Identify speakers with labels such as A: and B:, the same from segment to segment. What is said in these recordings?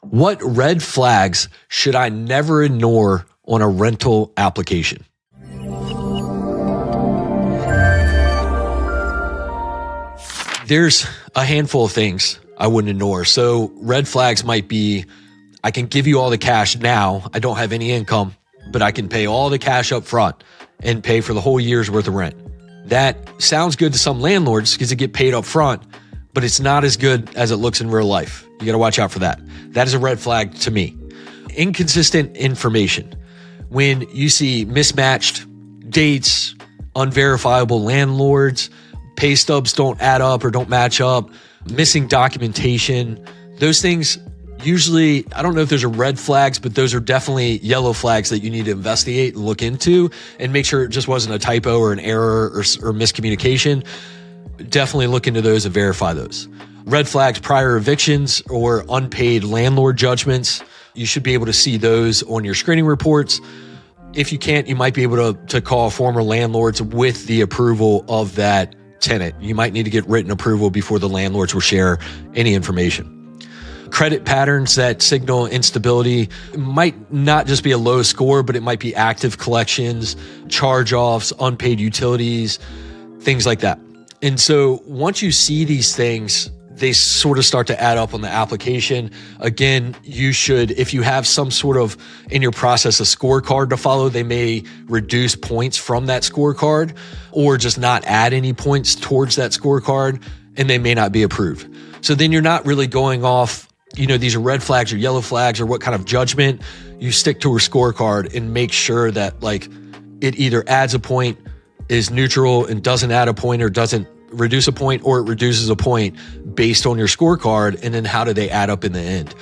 A: What red flags should I never ignore on a rental application? There's a handful of things I wouldn't ignore. So red flags might be, I can give you all the cash now. I don't have any income, but I can pay all the cash up front and pay for the whole year's worth of rent. That sounds good to some landlords because they get paid up front, but it's not as good as it looks in real life. You got to watch out for that. That is a red flag to me. Inconsistent information. When you see mismatched dates, unverifiable landlords, pay stubs don't add up or don't match up, missing documentation, those things usually, I don't know if those are red flags, but those are definitely yellow flags that you need to investigate and look into and make sure it just wasn't a typo or an error or miscommunication. Definitely look into those and verify those. Red flags, prior evictions or unpaid landlord judgments. You should be able to see those on your screening reports. If you can't, you might be able to call former landlords with the approval of that tenant. You might need to get written approval before the landlords will share any information. Credit patterns that signal instability might not just be a low score, but it might be active collections, charge-offs, unpaid utilities, things like that. And so once you see these things, they sort of start to add up on the application. Again, you should, if you have some sort of, in your process, a scorecard to follow, they may reduce points from that scorecard or just not add any points towards that scorecard, and they may not be approved. So then you're not really going off, these are red flags or yellow flags or what kind of judgment. You stick to a scorecard and make sure that it either adds a point, is neutral and doesn't add a point or doesn't reduce a point, or it reduces a point based on your scorecard, and then how do they add up in the end.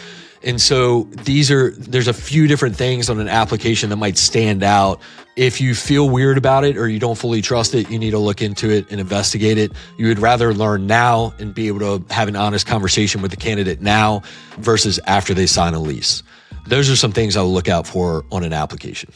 A: And so there's a few different things on an application that might stand out. If you feel weird about it or you don't fully trust it, you need to look into it and investigate it. You would rather learn now and be able to have an honest conversation with the candidate now versus after they sign a lease. Those are some things I will look out for on an application.